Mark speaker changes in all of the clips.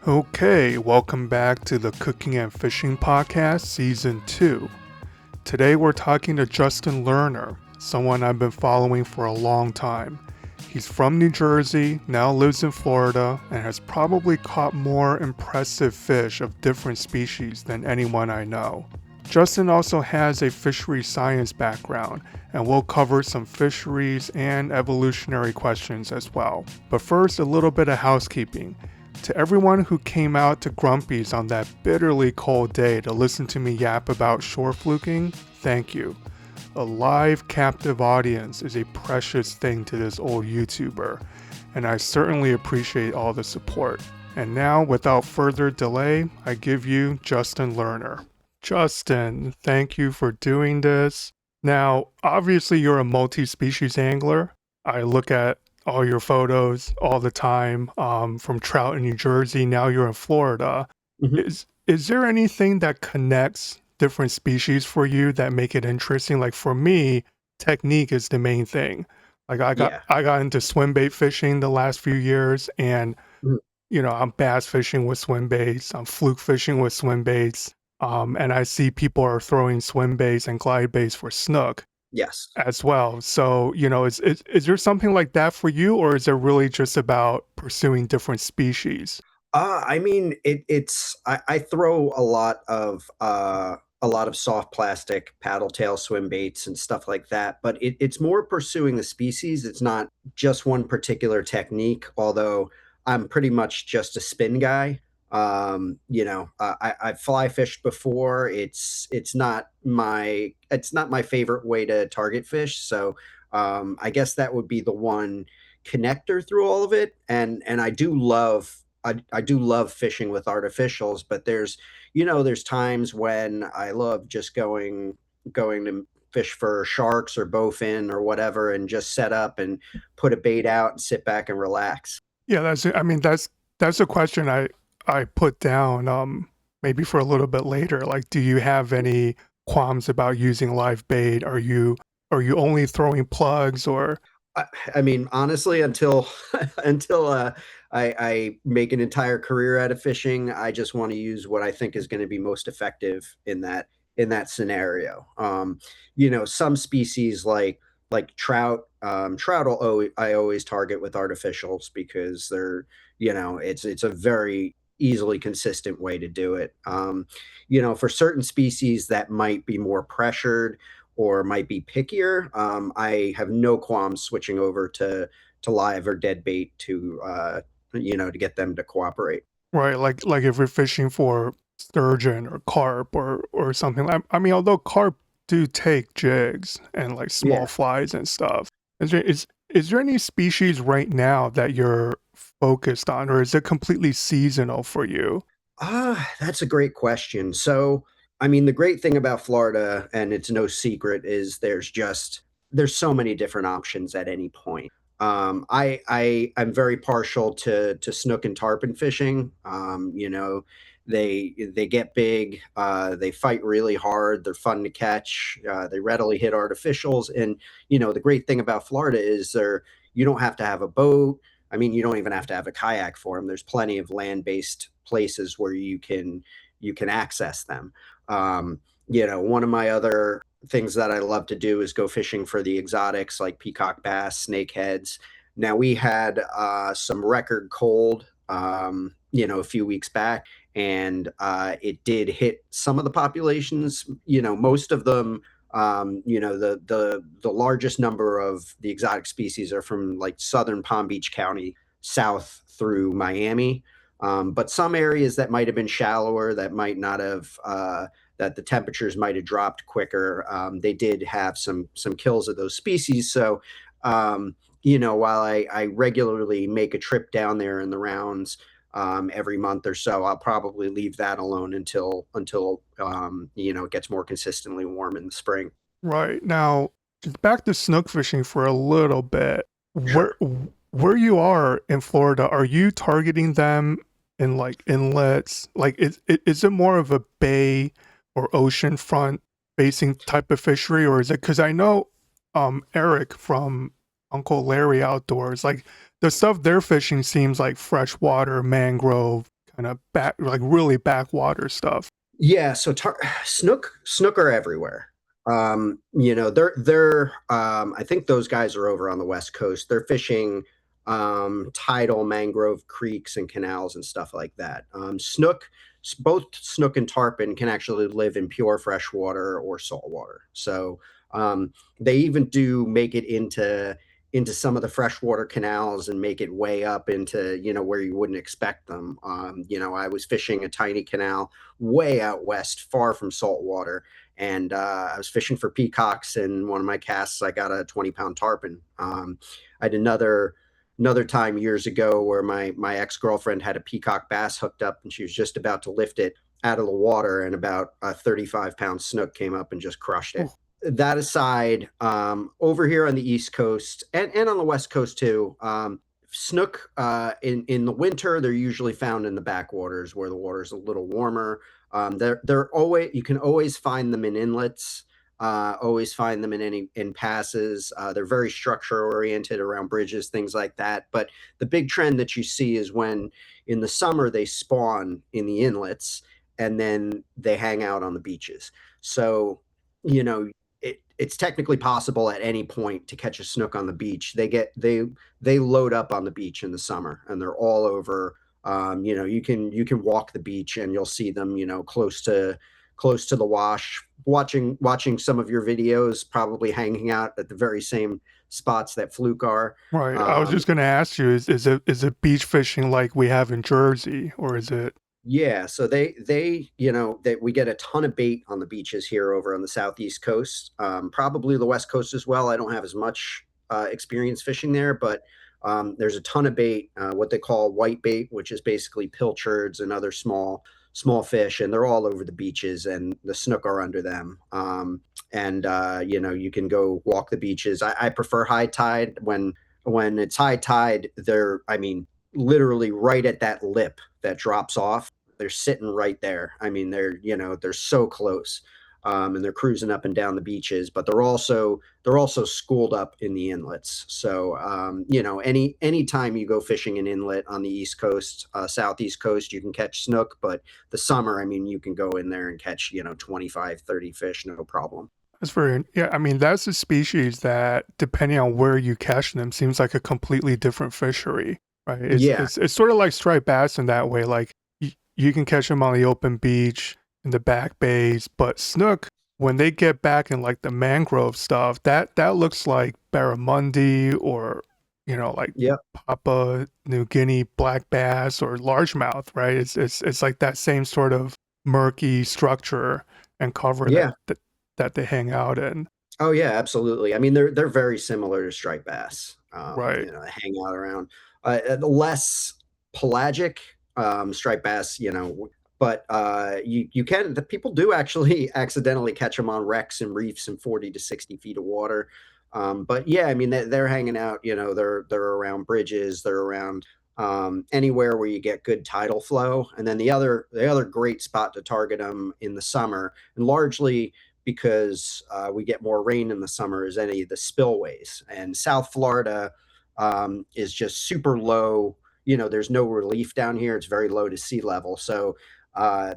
Speaker 1: Okay, welcome back to the Cooking and Fishing Podcast, Season 2. Today we're talking to Justin Lerner, someone I've been following for a long time. He's from New Jersey, now lives in Florida, and has probably caught more impressive fish of different species than anyone I know. Justin also has a fisheries science background, and we'll cover some fisheries and evolutionary questions as well. But first, a little bit of housekeeping. To everyone who came out to Grumpy's on that bitterly cold day to listen to me yap about shore fluking, thank you. A live captive audience is a precious thing to this old YouTuber, and I certainly appreciate all the support. And now, without further delay, I give you Justin Lerner. Justin, thank you for doing this. Now, obviously you're a multi-species angler. I look at all your photos all the time, from trout in New Jersey. Now you're in Florida.
Speaker 2: Mhm.
Speaker 1: Is there anything that connects different species for you that make it interesting? Like for me, technique is the main thing. Like
Speaker 2: Yeah.
Speaker 1: I got into swim bait fishing the last few years, and
Speaker 2: Mhm.
Speaker 1: I'm bass fishing with swim baits. I'm fluke fishing with swim baits. And I see people are throwing swim baits and glide baits for snook
Speaker 2: Yes.
Speaker 1: as well. So, is there something like that for you, or is it really just about pursuing different species?
Speaker 2: I mean, I throw a lot of soft plastic paddle tail swim baits and stuff like that, but it's more pursuing the species. It's not just one particular technique, although I'm pretty much just a spin guy. I fly fished before. It's not my favorite way to target fish. So I guess that would be the one connector through all of it. And I do love fishing with artificials, but there's times when I love just going to fish for sharks or bowfin or whatever and just set up and put a bait out and sit back and relax.
Speaker 1: Yeah, that's it. I mean, that's a question I put down, maybe for a little bit later. Like, do you have any qualms about using live bait? Are you only throwing plugs, or
Speaker 2: I, I mean, honestly, until until I make an entire career out of fishing, I just want to use what I think is going to be most effective in that scenario. Some species like trout, I always target with artificials because it's a very easily consistent way to do it. For certain species that might be more pressured or might be pickier, I have no qualms switching over to live or dead bait to get them to cooperate.
Speaker 1: right? Like if you're fishing for sturgeon or carp or something. I mean, although carp do take jigs and like small
Speaker 2: Yeah.
Speaker 1: flies and stuff. Is there any species right now that you're focused on, or is it completely seasonal for you?
Speaker 2: That's a great question. So, I mean, the great thing about Florida, and it's no secret, is there's so many different options at any point. I'm very partial to snook and tarpon fishing. They get big, they fight really hard, they're fun to catch, they readily hit artificials, and the great thing about Florida is you don't have to have a boat. I mean, you don't even have to have a kayak for them. There's plenty of land-based places where you can access them. One of my other things that I love to do is go fishing for the exotics like peacock bass, snakeheads. Now we had some record cold, a few weeks back, and it did hit some of the populations. Most of them. The largest number of the exotic species are from like southern Palm Beach County south through Miami. But some areas that might have been shallower, that might not have, that the temperatures might have dropped quicker, they did have some kills of those species. So, while I regularly make a trip down there in the rounds every month or so, I'll probably leave that alone until it gets more consistently warm in the spring.
Speaker 1: Right. Now, just back to snook fishing for a little bit. Where
Speaker 2: Sure.
Speaker 1: where you are in Florida, are you targeting them in like inlets? Like is it more of a bay or ocean front facing type of fishery, or is it, because I know Eric from Uncle Larry Outdoors, like the stuff they're fishing seems like freshwater, mangrove, kind of back, like really backwater stuff.
Speaker 2: Yeah, so snook are everywhere. I think those guys are over on the West Coast. They're fishing tidal mangrove creeks and canals and stuff like that. Both snook and tarpon can actually live in pure freshwater or saltwater. So they even do make it into some of the freshwater canals and make it way up into where you wouldn't expect them. I was fishing a tiny canal way out west, far from salt water. And I was fishing for peacocks, and one of my casts, I got a 20-pound tarpon. I had another time years ago where my ex girlfriend had a peacock bass hooked up, and she was just about to lift it out of the water, and about a 35-pound snook came up and just crushed it.
Speaker 1: Oh,
Speaker 2: That aside, over here on the East Coast and on the West Coast too, snook in the winter they're usually found in the backwaters where the water's a little warmer. They're always, you can always find them in inlets, always find them in passes. They're very structure oriented around bridges, things like that. But the big trend that you see is when in the summer they spawn in the inlets and then they hang out on the beaches. So you know it's technically possible at any point to catch a snook on the beach. They load up on the beach in the summer, and they're all over. You can walk the beach and you'll see them, close to the wash, watching some of your videos, probably hanging out at the very same spots that fluke are.
Speaker 1: right. I was
Speaker 2: Um,
Speaker 1: just gonna ask you, is it beach fishing like we have in Jersey, or is it
Speaker 2: Yeah, so that we get a ton of bait on the beaches here over on the southeast coast, probably the west coast as well. I don't have as much experience fishing there, but there's a ton of bait, what they call white bait, which is basically pilchards and other small fish, and they're all over the beaches, and the snook are under them. And you can go walk the beaches. I prefer high tide. When it's high tide, I mean, literally right at that lip that drops off. They're sitting right there. I mean, they're so close, and they're cruising up and down the beaches. But they're also schooled up in the inlets. So any time you go fishing an inlet on the East Coast, Southeast Coast, you can catch snook. But the summer, I mean, you can go in there and catch 25, 30 fish, no problem.
Speaker 1: that's very, yeah, I mean, that's a species that, depending on where you catch them, seems like a completely different fishery, right? It's
Speaker 2: Yeah,
Speaker 1: it's it's sort of like striped bass in that way. Like you can catch them on the open beach in the back bays, but snook, when they get back in like the mangrove stuff, that looks like barramundi or like
Speaker 2: yeah,
Speaker 1: Papua New Guinea black bass or largemouth, right? It's like that same sort of murky structure and cover that
Speaker 2: yeah.
Speaker 1: that they hang out in.
Speaker 2: Oh yeah, absolutely. I mean, they're very similar to striped bass.
Speaker 1: Right.
Speaker 2: They hang out around less pelagic striped bass. But the people do actually accidentally catch them on wrecks and reefs in 40 to 60 feet of water. But yeah, I mean, they're hanging out. They're around bridges. They're around anywhere where you get good tidal flow. And then the other great spot to target them in the summer, and largely because we get more rain in the summer, is any of the spillways. And South Florida is just super low. There's no relief down here. It's very low to sea level. So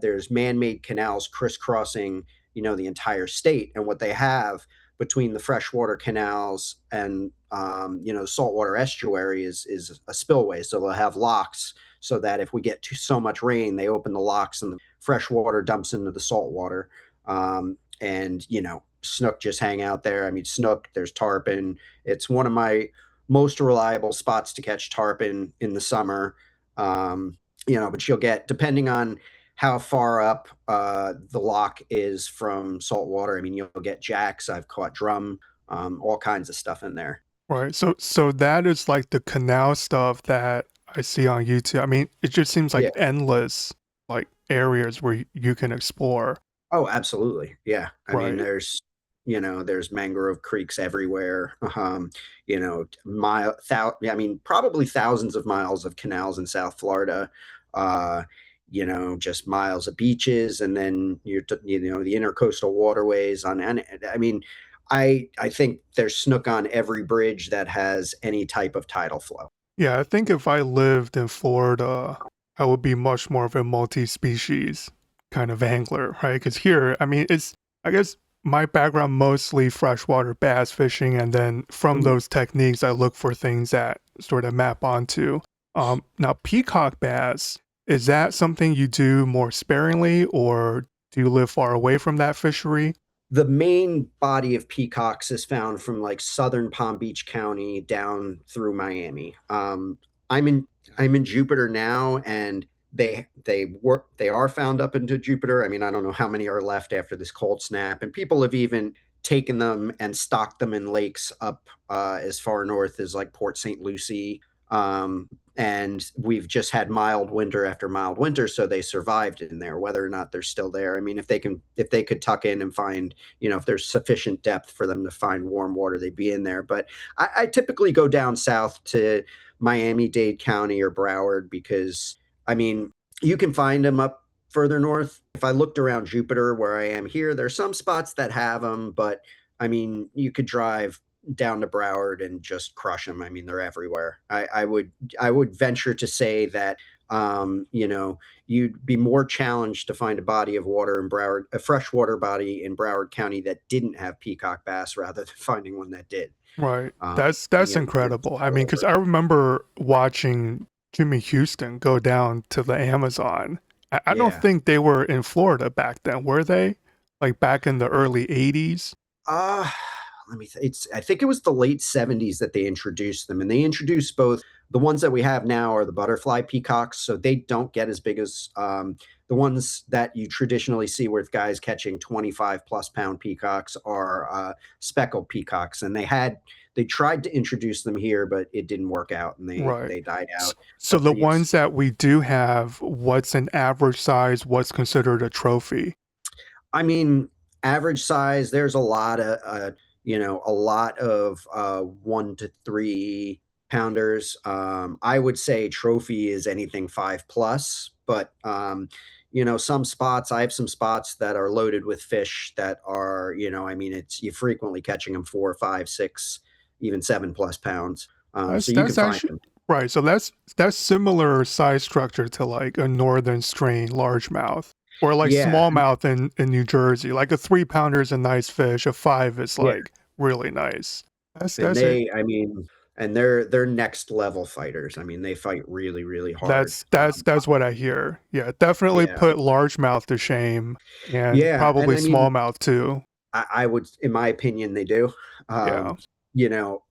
Speaker 2: there's man-made canals crisscrossing, the entire state. And what they have between the freshwater canals and the saltwater estuary is a spillway. So they'll have locks so that if we get so much rain, they open the locks and the fresh water dumps into the saltwater. And snook just hang out there. I mean, snook, there's tarpon. It's one of my most reliable spots to catch tarpon in the summer. But you'll get, depending on how far up the lock is from saltwater, I mean, you'll get jacks. I've caught drum, all kinds of stuff in there.
Speaker 1: Right. So that is like the canal stuff that I see on YouTube. I mean, it just seems like
Speaker 2: Yeah.
Speaker 1: endless like areas where you can explore.
Speaker 2: Oh, absolutely. Yeah. I mean,
Speaker 1: Right.
Speaker 2: there's mangrove creeks everywhere. I mean, probably thousands of miles of canals in South Florida. Uh, just miles of beaches, and then the intercoastal waterways and I mean, I think there's snook on every bridge that has any type of tidal flow.
Speaker 1: Yeah, I think if I lived in Florida, I would be much more of a multi-species kind of angler, right? Because here, I mean, I guess my background mostly freshwater bass fishing, and then from
Speaker 2: Mhm.
Speaker 1: those techniques, I look for things that sort of map onto. Now, peacock bass, is that something you do more sparingly, or do you live far away from that fishery?
Speaker 2: The main body of peacocks is found from like southern Palm Beach County down through Miami. I'm in I'm in Jupiter now, and they are found up into Jupiter. I mean, I don't know how many are left after this cold snap, and people have even taken them and stocked them in lakes up as far north as like Port St. Lucie. Um, and we've just had mild winter after mild winter, so they survived in there. Whether or not they're still there, I mean, if they could tuck in and find, if there's sufficient depth for them to find warm water, they'd be in there. But I typically go down south to Miami-Dade County or Broward because, I mean, you can find them up further north. If I looked around Jupiter where I am here, there's some spots that have them, but I mean, you could drive down to Broward and just crush them. I mean, they're everywhere. I would venture to say that you'd be more challenged to find a body of water in Broward, a freshwater body in Broward County that didn't have peacock bass rather than finding one that did.
Speaker 1: Right.
Speaker 2: Um,
Speaker 1: That's
Speaker 2: it's
Speaker 1: incredible. I
Speaker 2: all
Speaker 1: mean, because
Speaker 2: over.
Speaker 1: I remember watching Jimmy Houston go down to the Amazon. I don't
Speaker 2: Yeah.
Speaker 1: think they were in Florida back then, were they? Like back in the early 80s?
Speaker 2: Uh Let me it's I think it was the late 70s that they introduced them, and they introduced both. The ones that we have now are the butterfly peacocks, so they don't get as big as the ones that you traditionally see with guys catching 25 plus pound peacocks are speckled peacocks, and they tried to introduce them here, but it didn't work out, and they
Speaker 1: Right.
Speaker 2: they died out.
Speaker 1: So
Speaker 2: But
Speaker 1: the
Speaker 2: these
Speaker 1: ones that we do have, what's an average size? What's considered a trophy?
Speaker 2: I mean, average size, there's a lot of 1 to 3 pounders. I would say trophy is anything 5 plus, but I have some spots that are loaded with fish that are, I mean, you frequently catching them 4, 5, 6, even 7 plus pounds. So you can
Speaker 1: That's
Speaker 2: find
Speaker 1: actually
Speaker 2: them.
Speaker 1: right. So that's similar size structure to like a northern strain largemouth or like
Speaker 2: Yeah.
Speaker 1: smallmouth in New Jersey. Like a 3 pounder is a nice fish. A five is
Speaker 2: Yeah.
Speaker 1: like really nice.
Speaker 2: And
Speaker 1: That's it.
Speaker 2: I mean, and they're next level fighters. I mean, they fight really, really hard.
Speaker 1: That's what I hear. Yeah, definitely
Speaker 2: Yeah,
Speaker 1: put largemouth to shame and
Speaker 2: yeah, and
Speaker 1: probably
Speaker 2: I mean,
Speaker 1: smallmouth too.
Speaker 2: I would, in my opinion, they do.
Speaker 1: Yeah.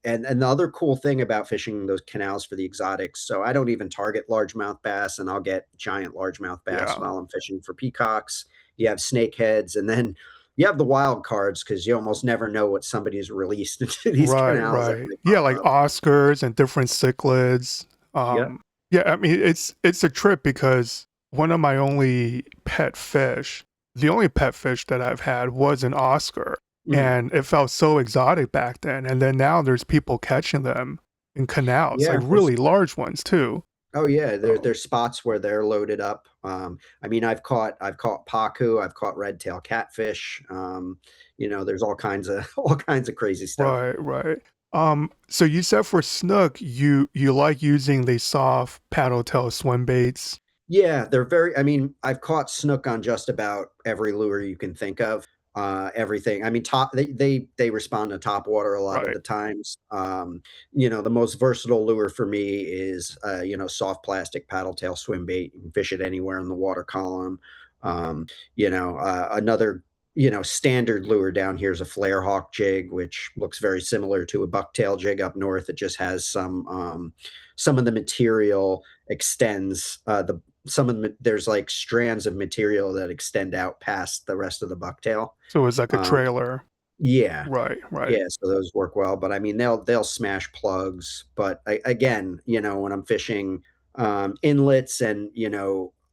Speaker 2: And the other cool thing about fishing those canals for the exotics, so I don't even target largemouth bass, and I'll get giant largemouth bass
Speaker 1: Yeah.
Speaker 2: while I'm fishing for peacocks. You have snakeheads, and then you have the wild cards because you almost never know what somebody's released into these
Speaker 1: Right,
Speaker 2: canals as
Speaker 1: right.
Speaker 2: they
Speaker 1: Yeah,
Speaker 2: pop
Speaker 1: like
Speaker 2: up.
Speaker 1: Oscars and different cichlids.
Speaker 2: Yep.
Speaker 1: Yeah, I mean it's a trip because one of my only pet fish, the only pet fish that I've had was an Oscar.
Speaker 2: Mhm.
Speaker 1: And it felt so exotic back then. And then now there's people catching them in canals, like
Speaker 2: Yeah,
Speaker 1: really large ones too.
Speaker 2: oh yeah,
Speaker 1: So
Speaker 2: there's spots where they're loaded up. I mean, I've caught pacu, I've caught red tail catfish. There's all kinds of all kinds of crazy stuff.
Speaker 1: right, right. So you said for snook, you like using the soft paddle tail swim baits,
Speaker 2: Yeah, they're very. I mean, I've caught snook on just about every lure you can think of. Everything. I mean, top they respond to top water a lot of
Speaker 1: right?
Speaker 2: the times. The most versatile lure for me is soft plastic paddle tail swim bait. You can fish it anywhere in the water column. Another standard lure down here is a flare hawk jig, which looks very similar to a bucktail jig up north. It just has some of the material extends the some of the there's like strands of material that extend out past the rest of the bucktail.
Speaker 1: So it's like a
Speaker 2: Um,
Speaker 1: trailer,
Speaker 2: yeah,
Speaker 1: right? Right.
Speaker 2: yeah, so those work well. But I mean, they'll smash plugs. But again, when I'm fishing inlets and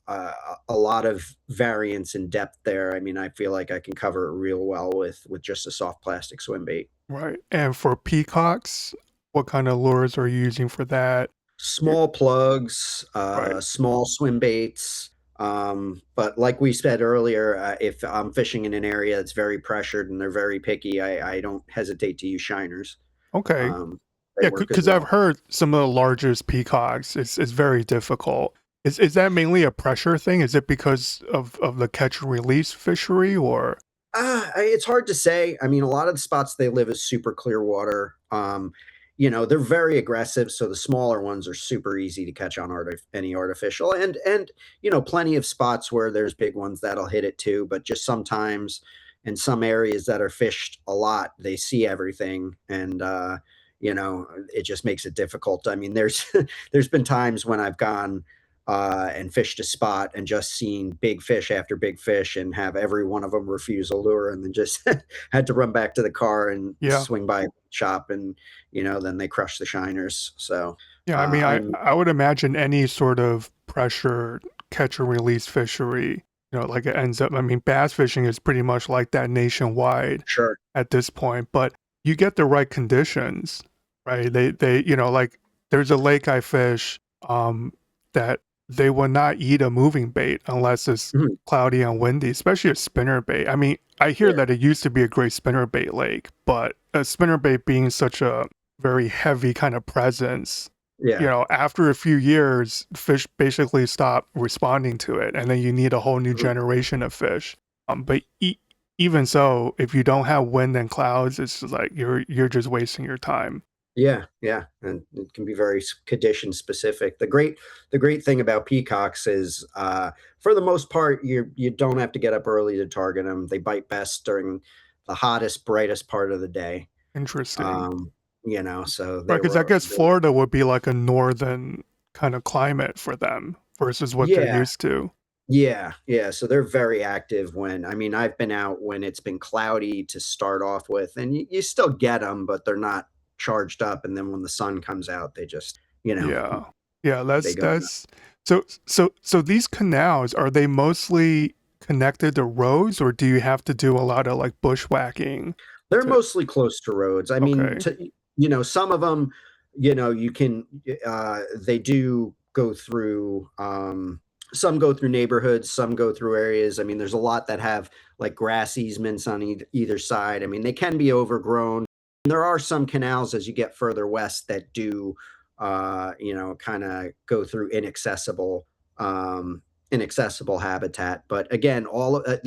Speaker 2: a lot of variance in depth there, I mean, I feel like I can cover it real well with just a soft plastic swim bait.
Speaker 1: Right. And for peacocks, what kind of lures are you using for that? Y-
Speaker 2: Small plugs,
Speaker 1: Right.
Speaker 2: small swim baits. But like we said earlier, if I'm fishing in an area that's very pressured and they're very picky, I don't hesitate to use shiners.
Speaker 1: Okay.
Speaker 2: Um, they
Speaker 1: Yeah,
Speaker 2: work as
Speaker 1: because I've
Speaker 2: well.
Speaker 1: heard some of the largest peacocks, it's very difficult. Is that mainly a pressure thing? Is it because of the catch and release fishery or?
Speaker 2: It's hard to say. I mean, a lot of the spots they live is super clear water. They're very aggressive, so the smaller ones are super easy to catch on any artificial, and plenty of spots where there's big ones that'll hit it too. But just sometimes in some areas that are fished a lot, they see everything, and it just makes it difficult. I mean, there's there's been times when I've gone and fished a spot and just seen big fish after big fish and have every one of them refuse a lure, and then just had to run back to the car and
Speaker 1: Yeah.
Speaker 2: swing by a shop, and then they crush the shiners. So
Speaker 1: Yeah, I mean,
Speaker 2: I'm
Speaker 1: I would imagine any sort of pressure catch and release fishery, like it ends up, I mean, bass fishing is pretty much like that nationwide
Speaker 2: sure.
Speaker 1: at this point, but you get the right conditions, right? Like there's a lake I fish, that they will not eat a moving bait unless it's
Speaker 2: Mhm.
Speaker 1: cloudy and windy, especially a spinner bait. I mean, I hear
Speaker 2: Yeah,
Speaker 1: that it used to be a great spinner bait lake, but a spinner bait being such a very heavy kind of presence,
Speaker 2: yeah.
Speaker 1: after a few years, fish basically stop responding to it, and then you need a whole new
Speaker 2: Mhm.
Speaker 1: generation of fish. But even so, if you don't have wind and clouds, it's just like you're just wasting your time.
Speaker 2: Yeah, yeah, and it can be very condition specific. The great thing about peacocks is, for the most part, you don't have to get up early to target them. They bite best during the hottest, brightest part of the day.
Speaker 1: Interesting,
Speaker 2: Um, so
Speaker 1: right?
Speaker 2: they
Speaker 1: Because I
Speaker 2: were,
Speaker 1: guess Florida would be like a northern kind of climate for them versus what they're
Speaker 2: yeah,
Speaker 1: used to.
Speaker 2: yeah, yeah. So they're very active I mean, I've been out when it's been cloudy to start off with, and you still get them, but they're not charged up. And then when the sun comes out, they just,
Speaker 1: Yeah, yeah.
Speaker 2: they go nuts.
Speaker 1: So these canals, are they mostly connected to roads, or do you have to do a lot of like bushwhacking
Speaker 2: They're
Speaker 1: to?
Speaker 2: mostly close to roads. I mean,
Speaker 1: Okay,
Speaker 2: some of them, you can, they do go through, some go through neighborhoods, some go through areas. I mean, there's a lot that have like grass easements on either side. I mean, they can be overgrown. There are some canals as you get further west that do, kind of go through inaccessible habitat. But again, all of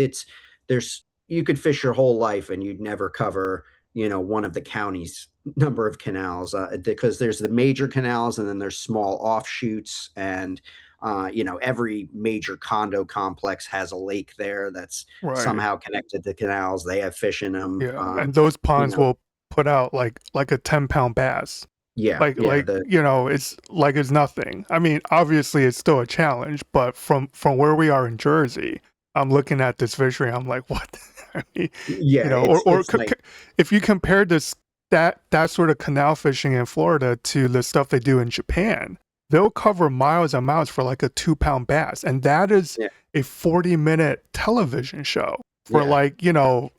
Speaker 2: there's you could fish your whole life and you'd never cover, one of the county's number of canals, because there's the major canals and then there's small offshoots, and every major condo complex has a lake there that's
Speaker 1: right.
Speaker 2: somehow connected to canals. They have fish in them.
Speaker 1: Yeah, and those
Speaker 2: You
Speaker 1: ponds
Speaker 2: know,
Speaker 1: will put out like a 10-pound bass.
Speaker 2: yeah,
Speaker 1: Like
Speaker 2: yeah,
Speaker 1: like you know, it's like it's nothing. I mean, obviously it's still a challenge, but from where we are in Jersey, I'm looking at this fishery. I'm like, what? I mean,
Speaker 2: yeah,
Speaker 1: or
Speaker 2: it's nice.
Speaker 1: if you compare that sort of canal fishing in Florida to the stuff they do in Japan, they'll cover miles and miles for like a 2-pound bass, and that is
Speaker 2: Yeah,
Speaker 1: a 40-minute television show for
Speaker 2: yeah.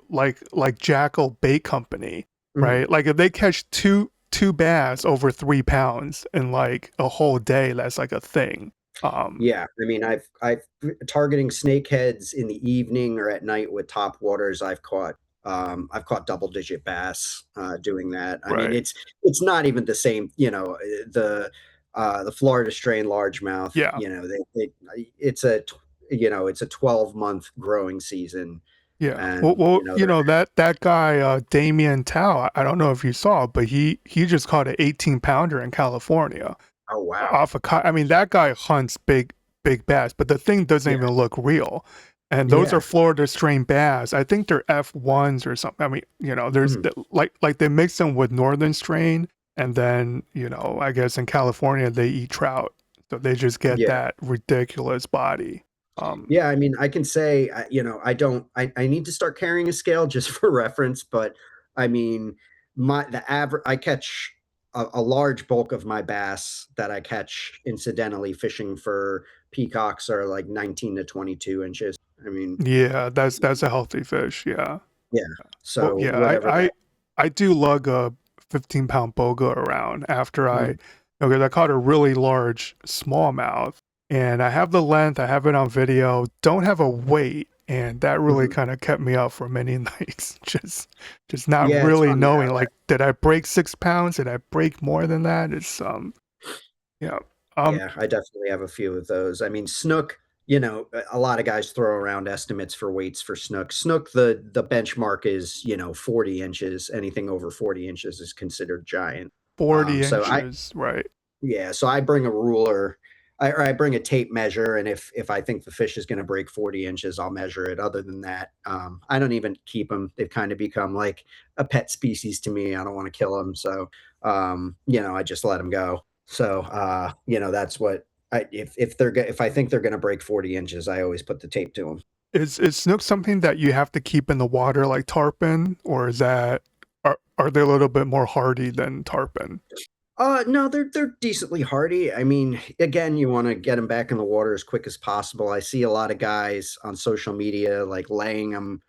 Speaker 1: like like Jackal Bait Company,
Speaker 2: Mhm.
Speaker 1: right? Like if they catch two bass over 3 pounds in like a whole day, that's like a thing.
Speaker 2: Yeah, I mean, I've targeting snakeheads in the evening or at night with top waters. I've caught double digit bass doing that. I mean,
Speaker 1: Right.
Speaker 2: it's not even the same. The Florida strain largemouth.
Speaker 1: Yeah.
Speaker 2: It's a 12-month growing season,
Speaker 1: Yeah. Well,
Speaker 2: and
Speaker 1: well, that guy Damien Tao, I don't know if you saw, but he just caught an 18 pounder in California
Speaker 2: oh wow,
Speaker 1: off a I mean, that guy hunts big bass, but the thing doesn't
Speaker 2: yeah,
Speaker 1: even look real. And those are
Speaker 2: yeah,
Speaker 1: Florida strain bass. I think they're F1s or something. I mean, there's
Speaker 2: mhm,
Speaker 1: like they mix them with northern strain, and then, I guess in California they eat trout. So they just get
Speaker 2: yeah.
Speaker 1: that ridiculous body.
Speaker 2: Yeah, I mean, I can say, I don't, I need to start carrying a scale just for reference, but I mean, the average, I catch a large bulk of my bass that I catch incidentally fishing for peacocks are like 19 to 22 inches. I mean,
Speaker 1: Yeah, that's a healthy fish. Yeah.
Speaker 2: yeah.
Speaker 1: Well,
Speaker 2: So
Speaker 1: yeah,
Speaker 2: whatever that,
Speaker 1: I do lug a 15-pound boga around after
Speaker 2: mhm,
Speaker 1: because I caught a really large smallmouth, and I have the length, I have it on video, don't have a weight, and that really
Speaker 2: mhm.
Speaker 1: kind of kept me up for many nights. Just not
Speaker 2: Yeah, it's
Speaker 1: really
Speaker 2: funny
Speaker 1: knowing,
Speaker 2: how
Speaker 1: like, did I break 6 pounds? Did I break more than that? It's yeah. Um,
Speaker 2: Yeah, I definitely have a few of those. I mean, snook, a lot of guys throw around estimates for weights for snook. Snook, the benchmark is, 40 inches. Anything over 40 inches is considered giant.
Speaker 1: 40
Speaker 2: So
Speaker 1: inches, right.
Speaker 2: I bring a ruler, or I bring a tape measure, and if I think the fish is going to break 40 inches, I'll measure it. Other than that, I don't even keep them. They've kind of become like a pet species to me. I don't want to kill them, so I just let them go. So that's what if I think they're going to break 40 inches, I always put the tape to them.
Speaker 1: Is snook something that you have to keep in the water like tarpon, or is that are they a little bit more hardy than tarpon?
Speaker 2: No, they're decently hardy. I mean, again, you want to get them back in the water as quick as possible. I see a lot of guys on social media like laying them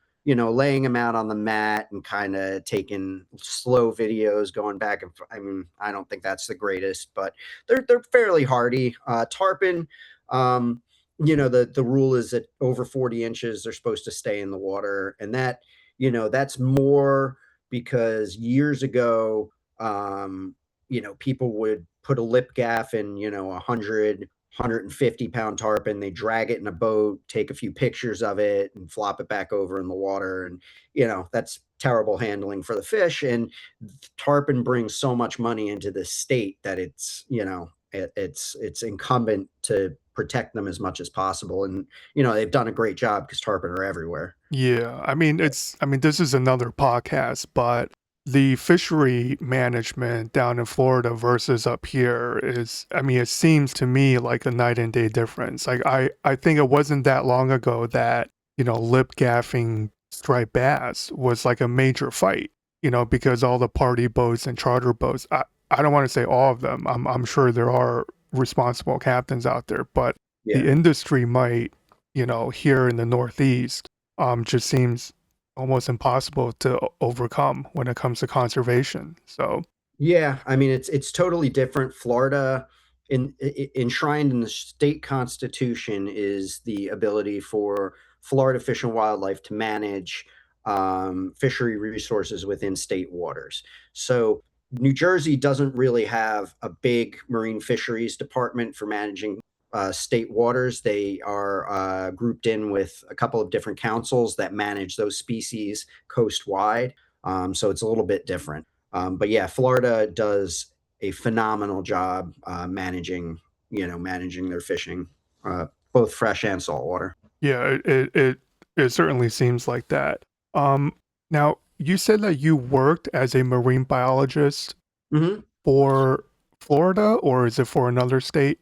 Speaker 2: out on the mat and kind of taking slow videos, going back and I mean, I don't think that's the greatest, but they're fairly hardy. Tarpon, the rule is that over 40 inches they're supposed to stay in the water, and that's more because years ago. People would put a lip gaff in, 150-pound tarpon. They drag it in a boat, take a few pictures of it, and flop it back over in the water. And, that's terrible handling for the fish. And tarpon brings so much money into the state that it's incumbent to protect them as much as possible. And, they've done a great job because tarpon are everywhere.
Speaker 1: Yeah, I mean, this is another podcast, but the fishery management down in Florida versus up here is, I mean, it seems to me like a night and day difference. Like I think it wasn't that long ago that, lip gaffing striped bass was like a major fight, because all the party boats and charter boats, I don't want to say all of them. I'm sure there are responsible captains out there, but the
Speaker 2: Yeah.
Speaker 1: industry might, here in the Northeast just seems almost impossible to overcome when it comes to conservation. So,
Speaker 2: Yeah, I mean it's totally different. Florida, enshrined in the state constitution, is the ability for Florida Fish and Wildlife to manage fishery resources within state waters. So New Jersey doesn't really have a big marine fisheries department for managing state waters. They are grouped in with a couple of different councils that manage those species coastwide. So it's a little bit different. But yeah, Florida does a phenomenal job managing their fishing, both fresh and saltwater.
Speaker 1: yeah, it certainly seems like that. Um, Now you said that you worked as a marine biologist
Speaker 2: Hmm.
Speaker 1: for Florida, or is it for another state?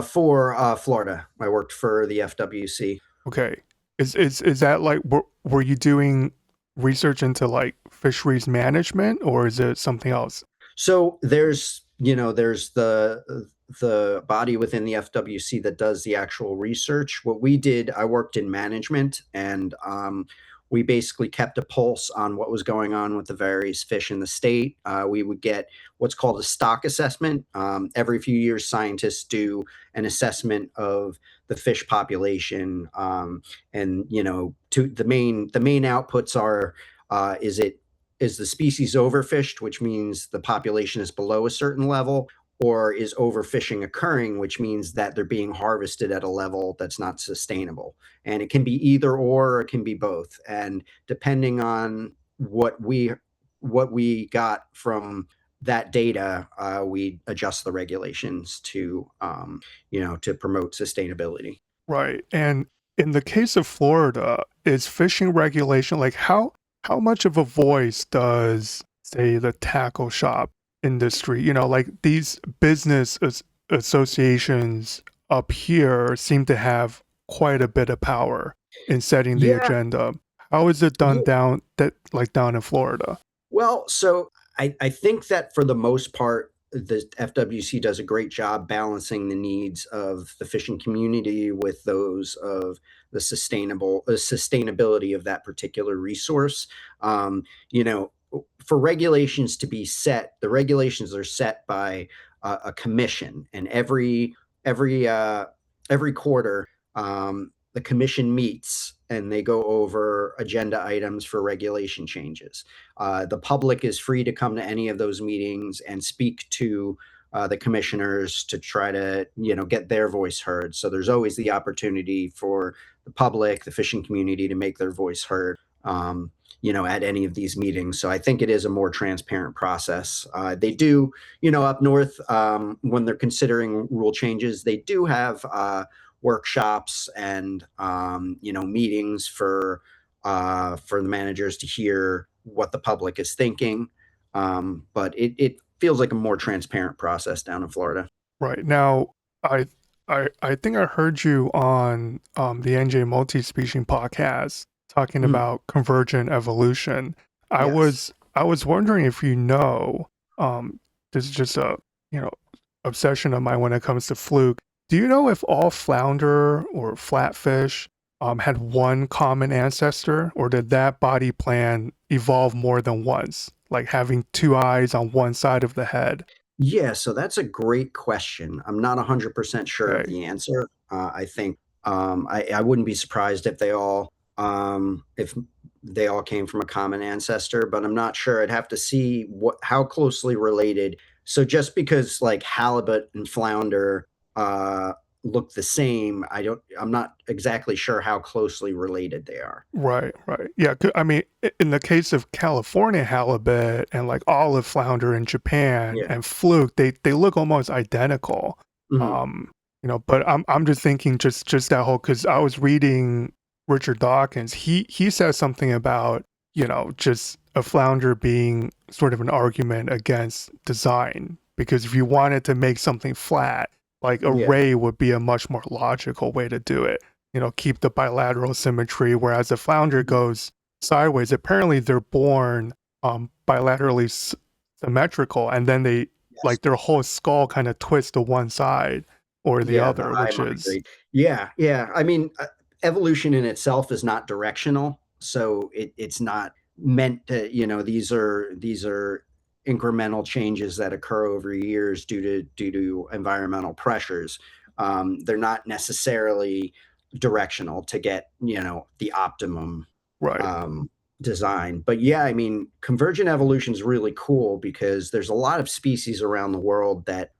Speaker 2: For Florida, I worked for the FWC.
Speaker 1: Okay, is that like were you doing research into like fisheries management, or is it something else?
Speaker 2: So there's the body within the FWC that does the actual research. What we did, I worked in management, and we basically kept a pulse on what was going on with the various fish in the state. We would get what's called a stock assessment. Every few years, scientists do an assessment of the fish population, and to the main outputs are is the species overfished, which means the population is below a certain level, or is overfishing occurring, which means that they're being harvested at a level that's not sustainable. And it can be either or it can be both. And depending on what we got from that data, we adjust the regulations to promote sustainability.
Speaker 1: Right. And in the case of Florida, is fishing regulation like how much of a voice does say the tackle shop industry, like these associations up here seem to have quite a bit of power in setting the
Speaker 2: Yeah,
Speaker 1: agenda. How is it done
Speaker 2: yeah.
Speaker 1: down in Florida?
Speaker 2: Well, so I think that for the most part, the FWC does a great job balancing the needs of the fishing community with those of the sustainability of that particular resource. Um, you know, for regulations to be set, the regulations are set by a commission, and every uh, every quarter, the commission meets and they go over agenda items for regulation changes. The public is free to come to any of those meetings and speak to the commissioners to try to, get their voice heard. So there's always the opportunity for the public, the fishing community to make their voice heard, at any of these meetings. So I think it is a more transparent process. They do, up north, when they're considering rule changes, they do have workshops and, meetings for the managers to hear what the public is thinking. But it feels like a more transparent process down in Florida.
Speaker 1: Right. Now, I I think I heard you on the NJ Multi-Species podcast talking
Speaker 2: Mhm.
Speaker 1: about convergent evolution.
Speaker 2: Yes.
Speaker 1: I was wondering if um, this is just a you know obsession of mine when it comes to fluke. Do you know if all flounder or flatfish had one common ancestor, or did that body plan evolve more than once, like having two eyes on one side of the head?
Speaker 2: Yeah, so that's a great question. I'm not 100% sure of
Speaker 1: Okay.
Speaker 2: the answer. I think I wouldn't be surprised if they all came from a common ancestor, but I'm not sure. I'd have to see how closely related. So just because like halibut and flounder uh, look the same, I'm not exactly sure how closely related they are.
Speaker 1: Right, right. Yeah, I mean, in the case of California halibut and like olive flounder in Japan
Speaker 2: Yeah.
Speaker 1: and fluke, they look almost identical.
Speaker 2: Mhm.
Speaker 1: Um, but I'm just thinking just that whole because I was reading Richard Dawkins. He says something about, just a flounder being sort of an argument against design because if you wanted to make something flat, like a
Speaker 2: Yeah.
Speaker 1: ray would be a much more logical way to do it, keep the bilateral symmetry, whereas the flounder
Speaker 2: Mhm.
Speaker 1: goes sideways. Apparently, they're born bilaterally symmetrical, and then
Speaker 2: Yes.
Speaker 1: their whole skull kind of twists to one side or the
Speaker 2: Yeah, the
Speaker 1: other,
Speaker 2: eye
Speaker 1: which is
Speaker 2: migrate. Yeah, yeah. I mean, evolution in itself is not directional, so it's not meant to. These are incremental changes that occur over years due to environmental pressures. They're not necessarily directional to get the optimum
Speaker 1: right,
Speaker 2: um, design. But yeah, I mean, convergent evolution is really cool because there's a lot of species around the world that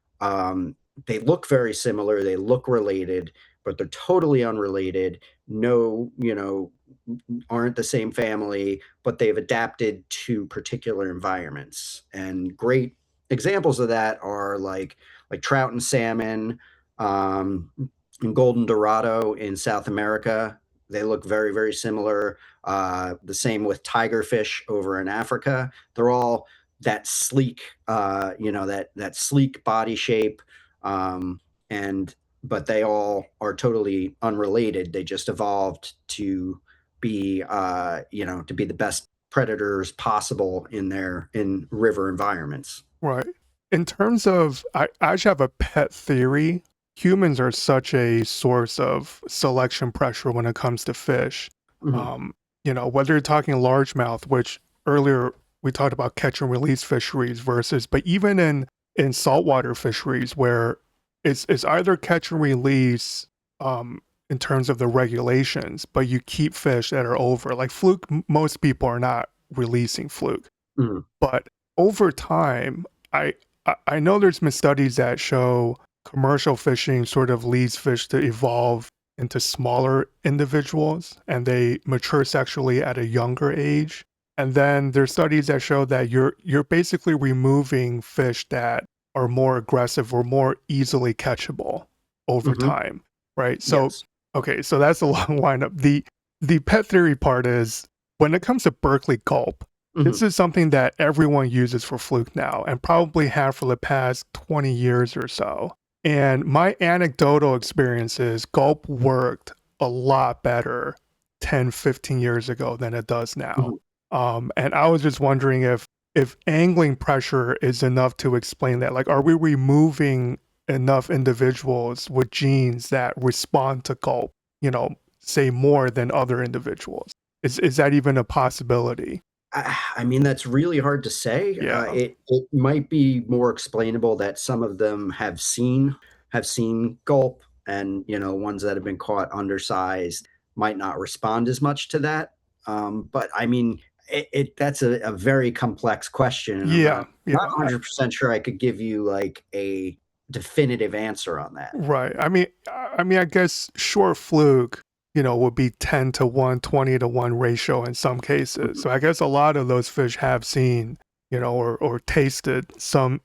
Speaker 2: they look very similar, they look related, but they're totally unrelated. No, aren't the same family, but they've adapted to particular environments. And great examples of that are like trout and salmon, um, and golden Dorado in South America. They look very, very similar. The same with tigerfish over in Africa. They're all that sleek, that sleek body shape, um, and but they all are totally unrelated. They just evolved to be the best predators possible in river environments.
Speaker 1: right. In terms of, I actually have a pet theory. Humans are such a source of selection pressure when it comes to fish.
Speaker 2: Mhm.
Speaker 1: Um, whether you're talking largemouth, which earlier we talked about catch and release fisheries versus, but even in saltwater fisheries where it's either catch and release in terms of the regulations, but you keep fish that are over like fluke. Most people are not releasing fluke,
Speaker 2: Mhm.
Speaker 1: but over time, I I know there's been studies that show commercial fishing sort of leads fish to evolve into smaller individuals and they mature sexually at a younger age. And then there's studies that show that you're basically removing fish that are more aggressive or more easily catchable over
Speaker 2: Mhm.
Speaker 1: time, right? So
Speaker 2: Yes.
Speaker 1: okay, so that's a long windup. The pet theory part is when it comes to Berkeley gulp, this
Speaker 2: Mhm.
Speaker 1: is something that everyone uses for fluke now and probably have for the past 20 years or so. And my anecdotal experience is gulp worked a lot better 10, 15 years ago than it does now.
Speaker 2: Mhm.
Speaker 1: And I was just wondering if angling pressure is enough to explain that. Like, are we removing enough individuals with genes that respond to gulp, say more than other individuals? Is that even a possibility?
Speaker 2: I mean, that's really hard to say.
Speaker 1: Yeah.
Speaker 2: It might be more explainable that some of them have seen gulp, and ones that have been caught undersized might not respond as much to that. But I mean, That's a very complex question, and I'm
Speaker 1: Yeah,
Speaker 2: not
Speaker 1: yeah,
Speaker 2: 100% sure I could give you like a definitive answer on that.
Speaker 1: right. I mean, I guess short fluke, would be 10 to 1, 20 to 1 ratio in some cases.
Speaker 2: Mhm.
Speaker 1: So I guess a lot of those fish have seen, or tasted some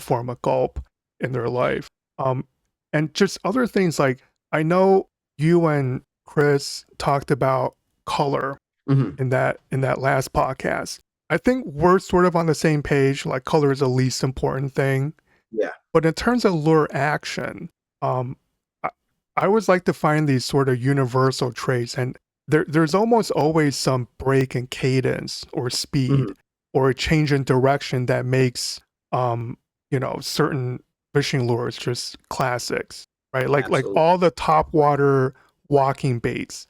Speaker 1: form of gulp in their life. Um, and just other things like I know you and Chris talked about color
Speaker 2: Mhm.
Speaker 1: in that last podcast. I think we're sort of on the same page. Like color is the least important thing.
Speaker 2: Yeah.
Speaker 1: But in terms of lure action, um, I, I always like to find these sort of universal traits, and there's almost always some break in cadence or speed
Speaker 2: Mhm.
Speaker 1: or a change in direction that makes certain fishing lures just classics, right? Like
Speaker 2: Absolutely.
Speaker 1: all the top water walking baits,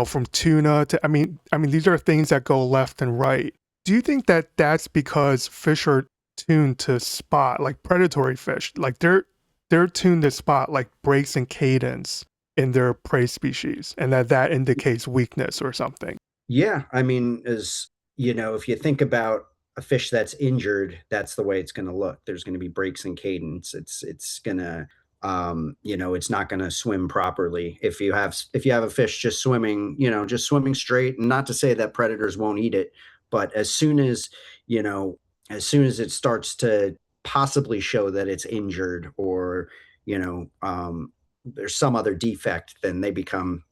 Speaker 1: from tuna to I mean these are things that go left and right. Do you think that that's because fish are tuned to spot like predatory fish, like they're tuned to spot like breaks in cadence in their prey species, and that indicates weakness or something?
Speaker 2: Yeah, I mean, if you think about a fish that's injured, that's the way it's going to look. There's going to be breaks in cadence. It's going to it's not going to swim properly. If you have a fish just swimming straight, and not to say that predators won't eat it, but you know, as soon as it starts to possibly show that it's injured, or you know, there's some other defect, then they become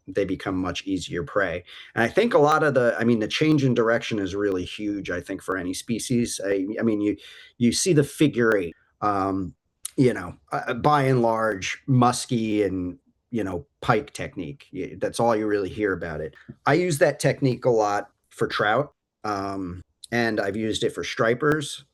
Speaker 2: much easier prey. And I think a lot of the change in direction is really huge, I think, for any species. I mean, you see the figure eight, by and large, musky and, pike technique. That's all you really hear about it. I use that technique a lot for trout, and I've used it for stripers.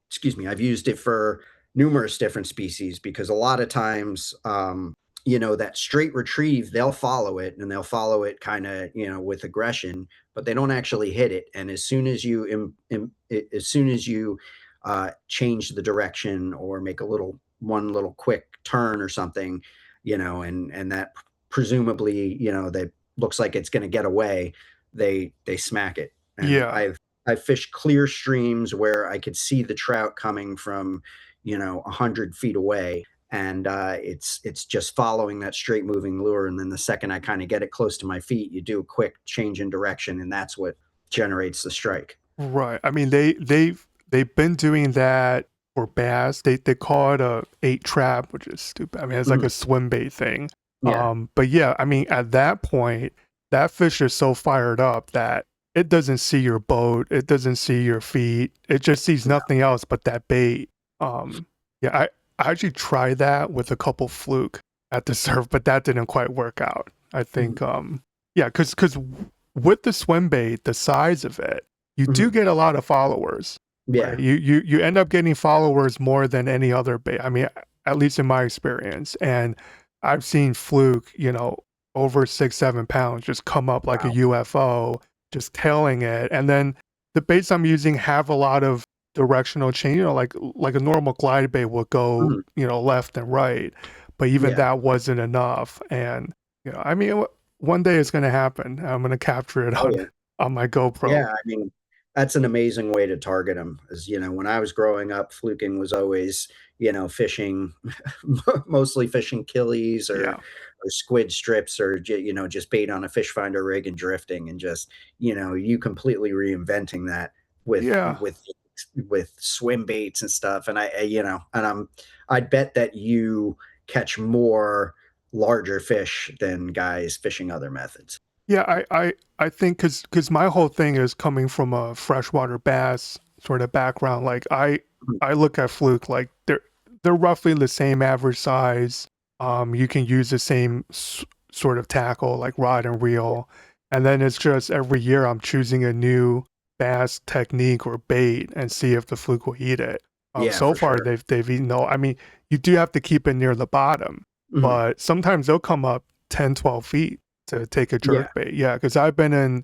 Speaker 2: Excuse me, I've used it for numerous different species, because a lot of times, that straight retrieve, they'll follow it, and they'll follow it kind of, with aggression, but they don't actually hit it. And as soon as you change the direction, or make one little quick turn or something, and that presumably, that looks like it's going to get away, they smack it. And
Speaker 1: Yeah.
Speaker 2: I've fished clear streams where I could see the trout coming from, 100 feet away, and it's just following that straight moving lure. And then the second I kind of get it close to my feet, you do a quick change in direction, and that's what generates the strike.
Speaker 1: Right. I mean, they've been doing that for bass. They call it a eight trap, which is stupid. I mean, it's like
Speaker 2: Mhm.
Speaker 1: a swim bait thing.
Speaker 2: Yeah.
Speaker 1: But yeah, I mean, at that point, that fish is so fired up that it doesn't see your boat, it doesn't see your feet, it just sees
Speaker 2: Yeah.
Speaker 1: nothing else but that bait. Yeah, I actually tried that with a couple fluke at the surf, but that didn't quite work out. I
Speaker 2: Mhm.
Speaker 1: think, yeah, because with the swim bait, the size of it, you do
Speaker 2: Mhm.
Speaker 1: get a lot of followers, right?
Speaker 2: Yeah.
Speaker 1: You end up getting followers more than any other bait. I mean, at least in my experience. And I've seen fluke, over 6, 7 pounds just come up like a
Speaker 2: Wow.
Speaker 1: UFO, just tailing it. And then the baits I'm using have a lot of directional change, like a normal glide bait would go,
Speaker 2: Mhm.
Speaker 1: left and right. But even
Speaker 2: Yeah.
Speaker 1: that wasn't enough. And, I mean, one day it's going to happen. I'm going to capture it
Speaker 2: Oh
Speaker 1: on
Speaker 2: yeah.
Speaker 1: on my GoPro.
Speaker 2: Yeah, I mean, that's an amazing way to target them. As when I was growing up, fluking was always, fishing, mostly fishing killies,
Speaker 1: Yeah.
Speaker 2: or squid strips, or just bait on a fish finder rig and drifting, and just you completely reinventing that with
Speaker 1: Yeah.
Speaker 2: with with swim baits and stuff. And I'd bet that you catch more larger fish than guys fishing other methods.
Speaker 1: Yeah, I think because my whole thing is coming from a freshwater bass sort of background. Like
Speaker 2: Mhm.
Speaker 1: I look at fluke like they're roughly the same average size. You can use the same sort of tackle like rod and
Speaker 2: Yeah.
Speaker 1: reel, and then it's just every year I'm choosing a new bass technique or bait and see if the fluke will eat it.
Speaker 2: Yeah,
Speaker 1: So
Speaker 2: for
Speaker 1: far
Speaker 2: sure.
Speaker 1: they've eaten no. I mean, you do have to keep it near the bottom,
Speaker 2: Mhm.
Speaker 1: but sometimes they'll come up 10, 12 feet to take a
Speaker 2: Yeah.
Speaker 1: jerk bait. Yeah, because I've been in,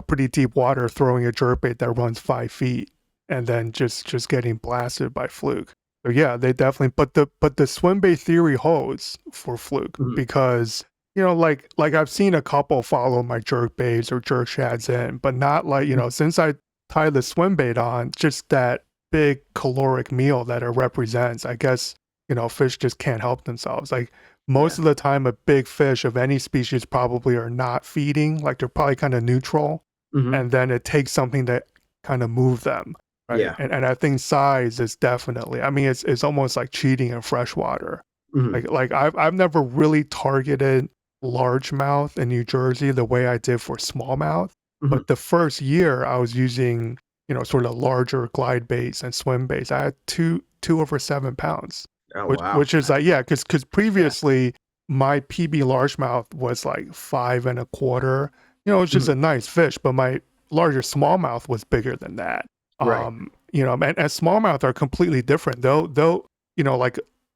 Speaker 1: pretty deep water throwing a jerk bait that runs 5 feet and then just getting blasted by fluke. So yeah, they definitely but the swim bait theory holds for fluke
Speaker 2: Mhm.
Speaker 1: because like I've seen a couple follow my jerk baits or jerk shads in, but not like, since I tie the swim bait on, just that big caloric meal that it represents. I guess, fish just can't help themselves. Like most
Speaker 2: Yeah.
Speaker 1: of the time, a big fish of any species probably are not feeding, like they're probably kind of neutral.
Speaker 2: Hmm.
Speaker 1: And then it takes something to kind of move them. Right.
Speaker 2: Yeah.
Speaker 1: And I think size is definitely, I mean, it's almost like cheating in freshwater.
Speaker 2: Hmm.
Speaker 1: Like I've never really targeted largemouth in New Jersey the way I did for smallmouth.
Speaker 2: Hmm.
Speaker 1: But the first year I was using, sort of larger glide baits and swim baits. I had two over 7 pounds,
Speaker 2: Oh,
Speaker 1: which
Speaker 2: wow.
Speaker 1: which is like, yeah, because
Speaker 2: Yeah.
Speaker 1: previously my PB largemouth was like 5 1/4. It's just
Speaker 2: Mhm.
Speaker 1: a nice fish, but my larger smallmouth was bigger than that.
Speaker 2: Right.
Speaker 1: And smallmouth are completely different. They'll,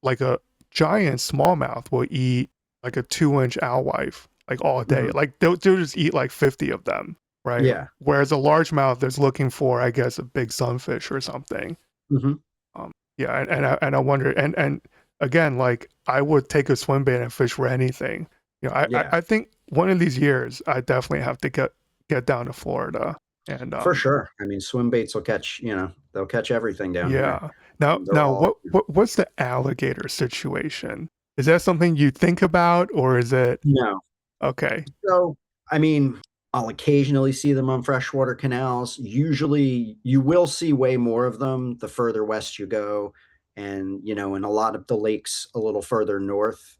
Speaker 1: like a giant smallmouth will eat like a 2-inch alewife like all day.
Speaker 2: Hmm.
Speaker 1: Like they'll just eat like 50 of them, right?
Speaker 2: Yeah.
Speaker 1: Whereas a largemouth is looking for, I guess, a big sunfish or something.
Speaker 2: Hmm.
Speaker 1: Yeah, and I wonder, and again, like I would take a swim bait and fish for anything.
Speaker 2: Yeah.
Speaker 1: I think one of these years I definitely have to get down to Florida, and
Speaker 2: For sure. I mean, swim baits will catch, they'll catch everything down here.
Speaker 1: yeah. Now
Speaker 2: They're
Speaker 1: now
Speaker 2: all
Speaker 1: what's the alligator situation? Is that something you think about, or is it
Speaker 2: no.
Speaker 1: okay?
Speaker 2: So, I mean, I'll occasionally see them on freshwater canals. Usually, you will see way more of them the further west you go, and in a lot of the lakes a little further north.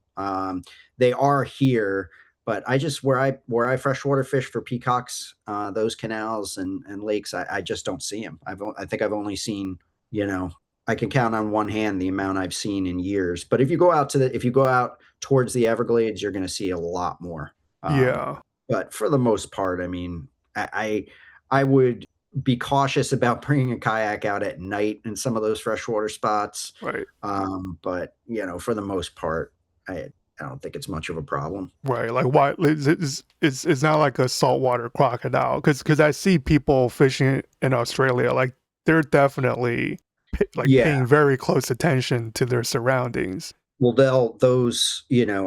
Speaker 2: They are here, but I just where I freshwater fish for peacocks, those canals and lakes, I just don't see them. I think I've only seen, you know, I can count on one hand the amount I've seen in years. But if you go out towards the Everglades, you're going to see a lot more. Um,
Speaker 1: Yeah,
Speaker 2: but for the most part, I mean, I would be cautious about bringing a kayak out at night in some of those freshwater spots.
Speaker 1: right.
Speaker 2: But for the most part, I I don't think it's much of a problem.
Speaker 1: Right, like why it's not like a saltwater crocodile because I see people fishing in Australia, like they're definitely like
Speaker 2: Yeah.
Speaker 1: paying very close attention to their surroundings.
Speaker 2: Well,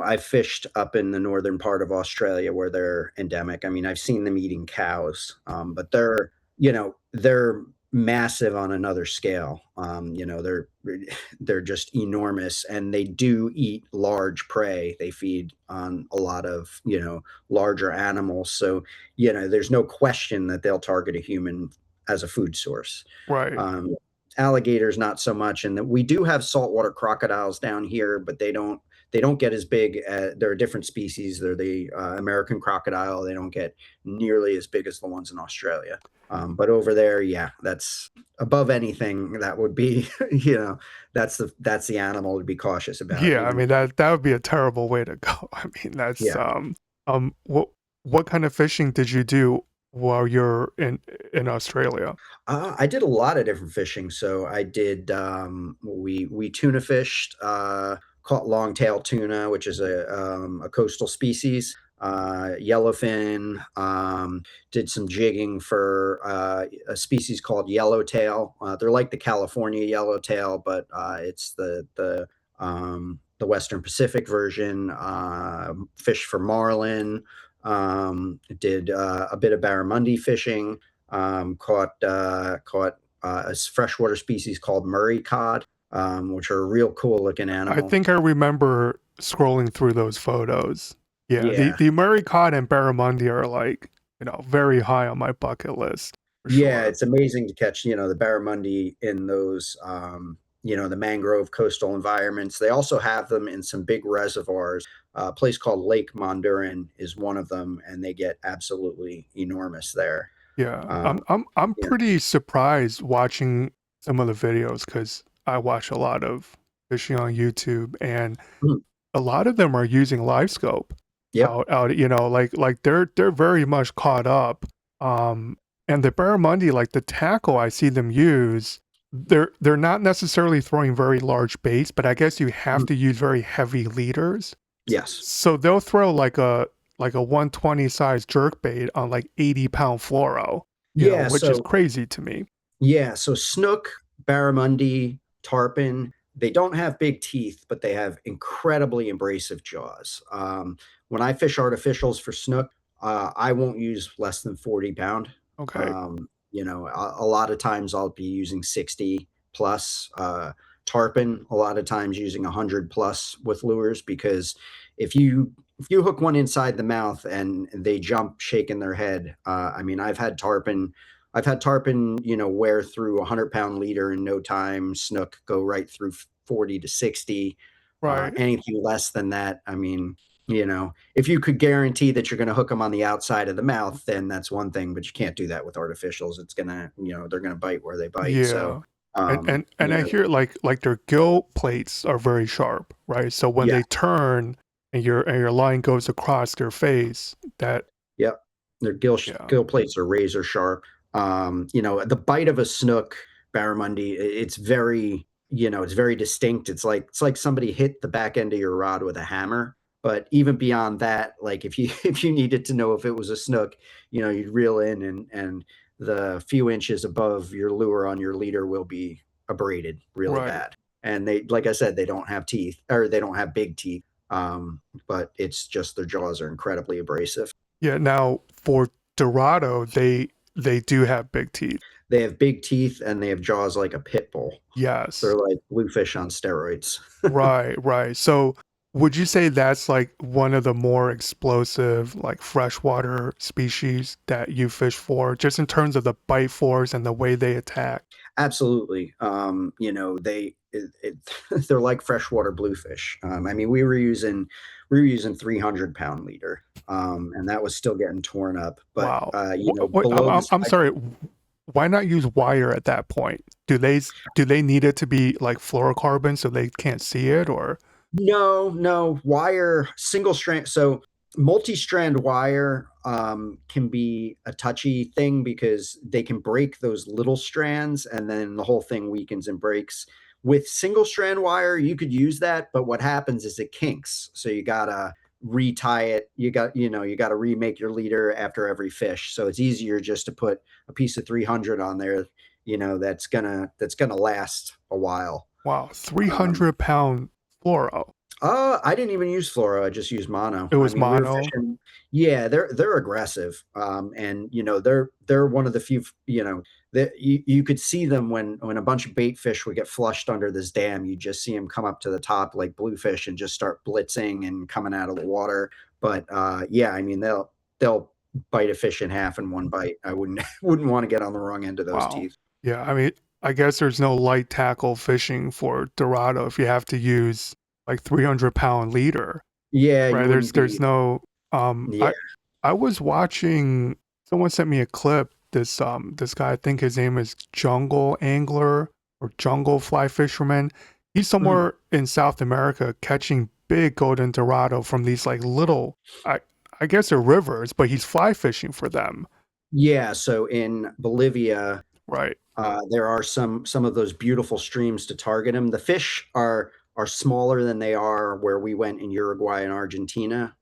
Speaker 2: I've fished up in the northern part of Australia where they're endemic. I mean, I've seen them eating cows, but they're massive on another scale. They're just enormous, and they do eat large prey. They feed on a lot of, larger animals. So, there's no question that they'll target a human as a food source.
Speaker 1: Right.
Speaker 2: Um, Alligators not so much, and that we do have saltwater crocodiles down here, but they don't get as big. They're a different species. They're the American crocodile. They don't get nearly as big as the ones in Australia. But over there, yeah, that's above anything. That would be, that's the animal to be cautious about.
Speaker 1: Yeah, I
Speaker 2: Even
Speaker 1: mean that would be a terrible way to go. I mean that's
Speaker 2: yeah.
Speaker 1: what kind of fishing did you do while you're in Australia?
Speaker 2: I did a lot of different fishing. So I did we tuna fished, caught longtail tuna, which is a coastal species, yellowfin. Did some jigging for a species called yellowtail. They're like the California yellowtail, but it's the Western Pacific version. Fish for marlin. Did a bit of barramundi fishing. Caught a freshwater species called Murray cod, which are a real cool looking
Speaker 1: I
Speaker 2: animal.
Speaker 1: think I remember scrolling through those photos. Yeah, the
Speaker 2: Yeah,
Speaker 1: the Murray cod and barramundi are like, very high on my bucket list for
Speaker 2: yeah,
Speaker 1: sure.
Speaker 2: it's amazing to catch the barramundi in those the mangrove coastal environments. They also have them in some big reservoirs. A place called Lake Monduran is one of them, and they get absolutely enormous there.
Speaker 1: Yeah,
Speaker 2: Um,
Speaker 1: I'm
Speaker 2: yeah.
Speaker 1: pretty surprised watching some of the videos because I watch a lot of fishing on YouTube, and
Speaker 2: Mhm.
Speaker 1: a lot of them are using live scope
Speaker 2: Yep.
Speaker 1: out, like they're very much caught up. Um, and the barramundi, like the tackle I see them use, they're not necessarily throwing very large baits, but I guess you have
Speaker 2: Mhm.
Speaker 1: to use very heavy leaders.
Speaker 2: Yes.
Speaker 1: So they'll throw like a 120 size jerk bait on like 80-pound fluoro,
Speaker 2: Yeah.
Speaker 1: which is
Speaker 2: So
Speaker 1: crazy to me.
Speaker 2: Yeah, so snook, barramundi, tarpon, they don't have big teeth, but they have incredibly abrasive jaws. when I fish artificials for snook, I won't use less than 40 pound.
Speaker 1: Okay.
Speaker 2: A lot of times I'll be using 60 plus. Tarpon, a lot of times using 100 plus with lures, because if you hook one inside the mouth and they jump shaking their head, I mean, I've had tarpon, wear through a 100-pound leader in no time. Snook go right through 40 to 60.
Speaker 1: Right.
Speaker 2: Anything less than that, I mean, if you could guarantee that you're going to hook them on the outside of the mouth, then that's one thing, but you can't do that with artificials. It's gonna, they're gonna bite where they bite. So,
Speaker 1: Yeah. And and and
Speaker 2: you
Speaker 1: I
Speaker 2: know,
Speaker 1: hear like their gill plates are very sharp, right? So when
Speaker 2: yeah,
Speaker 1: they turn and your line goes across their face, that
Speaker 2: yep. Their gill
Speaker 1: yeah.
Speaker 2: gill plates are razor sharp. The bite of a snook barramundi, it's very distinct. It's like somebody hit the back end of your rod with a hammer. But even beyond that, like if you if you needed to know if it was a snook, you'd reel in, and the few inches above your lure on your leader will be abraded really
Speaker 1: Right.
Speaker 2: bad. And they, like I said, they don't have teeth, or they don't have big teeth. But it's just their jaws are incredibly abrasive.
Speaker 1: Yeah, now for Dorado, they do have big teeth.
Speaker 2: They have big teeth and they have jaws like a pit bull.
Speaker 1: Yes.
Speaker 2: They're like bluefish on steroids.
Speaker 1: Right, right. So would you say that's like one of the more explosive like freshwater species that you fish for, just in terms of the bite force and the way they attack?
Speaker 2: Absolutely. They're like freshwater bluefish. I mean, we were using 300-pound leader, and that was still getting torn up. But
Speaker 1: Wow. Wait,
Speaker 2: below the
Speaker 1: I'm
Speaker 2: spike.
Speaker 1: sorry. Why not use wire at that point? Do they need it to be like fluorocarbon so they can't see it, or?
Speaker 2: No, no, wire, single strand. So multi-strand wire can be a touchy thing because they can break those little strands and then the whole thing weakens and breaks. With single strand wire, you could use that, but what happens is it kinks. So you gotta retie it. You gotta remake your leader after every fish. So it's easier just to put a piece of 300 on there, that's gonna last a while.
Speaker 1: Wow,
Speaker 2: Um,
Speaker 1: 300-pound fluoro.
Speaker 2: I didn't even use fluoro. I just used mono.
Speaker 1: It
Speaker 2: I
Speaker 1: was
Speaker 2: mean, we were
Speaker 1: mono.
Speaker 2: fishing. Yeah, they're aggressive, and they're one of the few. That you could see them when a bunch of bait fish would get flushed under this dam. You just see them come up to the top like bluefish and just start blitzing and coming out of the water. But yeah, I mean they'll bite a fish in half in one bite. I wouldn't wouldn't want to get on the wrong end of those
Speaker 1: Wow.
Speaker 2: teeth.
Speaker 1: Yeah, I mean, I guess there's no light tackle fishing for Dorado if you have to use like 300-pound leader,
Speaker 2: Yeah,
Speaker 1: right?
Speaker 2: you
Speaker 1: There's
Speaker 2: wouldn't
Speaker 1: there's
Speaker 2: be.
Speaker 1: no
Speaker 2: Yeah.
Speaker 1: I was watching someone sent me a clip. This guy, I think his name is Jungle Angler or Jungle Fly Fisherman. He's
Speaker 2: Mhm.
Speaker 1: somewhere in South America catching big golden Dorado from these like little I guess they're rivers, but he's fly fishing for them.
Speaker 2: Yeah. So in Bolivia,
Speaker 1: Right.
Speaker 2: there are some of those beautiful streams to target them. The fish are smaller than they are where we went in Uruguay and Argentina.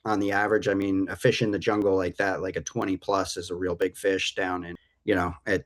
Speaker 2: On the average, I mean, a fish in the jungle like that, like a 20 plus, is a real big fish down in, at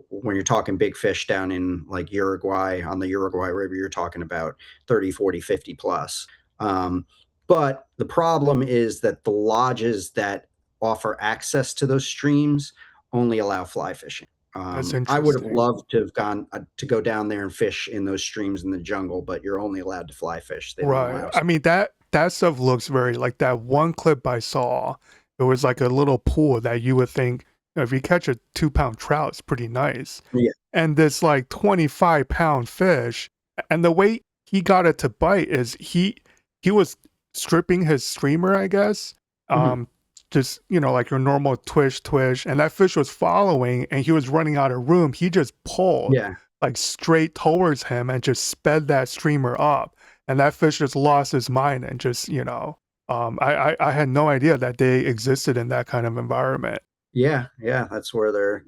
Speaker 2: when you're talking big fish down in like Uruguay on the Uruguay River, you're talking about 30, 40, 50 plus. Um, but the problem is that the lodges that offer access to those streams only allow fly fishing.
Speaker 1: That's
Speaker 2: I would have
Speaker 1: interesting.
Speaker 2: loved to have gone to go down there and fish in those streams in the jungle, but you're only allowed to fly fish. They don't
Speaker 1: Right.
Speaker 2: allow.
Speaker 1: I mean that stuff looks very like that one clip I saw. It was like a little pool that you would think, if you catch a 2-pound trout, it's pretty nice.
Speaker 2: Yeah.
Speaker 1: And this like 25-pound fish, and the way he got it to bite is he was stripping his streamer, I guess.
Speaker 2: Mhm.
Speaker 1: Um, just like your normal twish, and that fish was following, and he was running out of room. He just pulled
Speaker 2: Yeah.
Speaker 1: like straight towards him and just sped that streamer up, and that fish just lost his mind and just I had no idea that they existed in that kind of environment.
Speaker 2: Yeah. Yeah. That's where their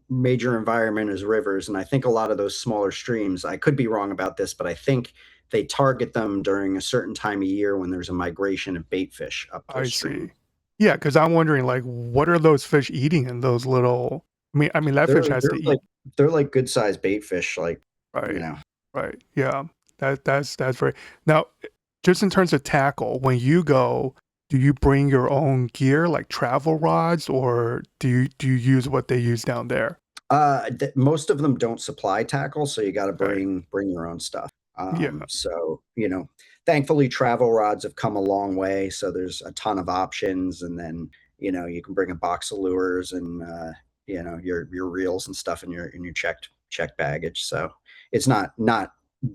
Speaker 2: major environment is rivers. And I think a lot of those smaller streams, I could be wrong about this, but I think they target them during a certain time of year when there's a migration of bait fish up
Speaker 1: I
Speaker 2: those streams.
Speaker 1: see. Yeah, because I'm wondering, like, what are those fish eating in those little? I mean, that
Speaker 2: They're
Speaker 1: fish has to
Speaker 2: they're
Speaker 1: eat,
Speaker 2: like they're like good sized bait fish, like, you
Speaker 1: right?
Speaker 2: know.
Speaker 1: Right. Yeah. That's very now. just in terms of tackle, when you go, do you bring your own gear like travel rods, or do you use what they use down there?
Speaker 2: Most of them don't supply tackle, so you got to
Speaker 1: Okay.
Speaker 2: bring your own stuff.
Speaker 1: Yeah.
Speaker 2: So thankfully, travel rods have come a long way. So there's a ton of options, and then you can bring a box of lures and your reels and stuff in your checked baggage. So it's not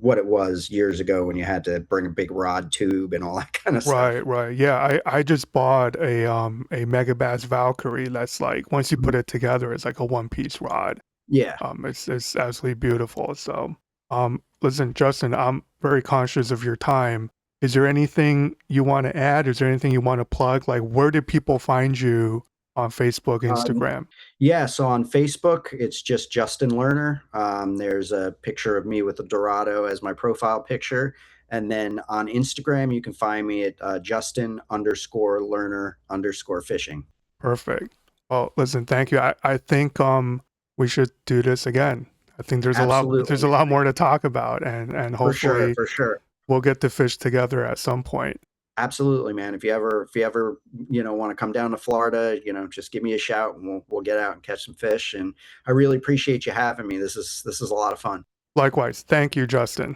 Speaker 2: what it was years ago when you had to bring a big rod tube and all that kind of stuff.
Speaker 1: Right, right. Yeah, I just bought a Megabass Valkyrie that's like once you
Speaker 2: Mhm.
Speaker 1: put it together, it's like a one-piece rod.
Speaker 2: Yeah.
Speaker 1: It's absolutely beautiful. So, listen, Justin, I'm very conscious of your time. Is there anything you want to add? Is there anything you want to plug? Like, where do people find you on Facebook,
Speaker 2: Um,
Speaker 1: Instagram?
Speaker 2: yeah, so on Facebook, it's just Justin Lerner. There's a picture of me with a Dorado as my profile picture. And then on Instagram, you can find me at Justin_Lerner_fishing.
Speaker 1: Perfect. Well, listen, thank you. I think we should do this again. I think
Speaker 2: Absolutely,
Speaker 1: there's a lot more to talk about, and
Speaker 2: for sure,
Speaker 1: hopefully
Speaker 2: for sure.
Speaker 1: we'll get to fish together at some point.
Speaker 2: Absolutely, man. If you ever want to come down to Florida, just give me a shout and we'll get out and catch some fish. And I really appreciate you having me. This is a lot of fun.
Speaker 1: Likewise. Thank you, Justin.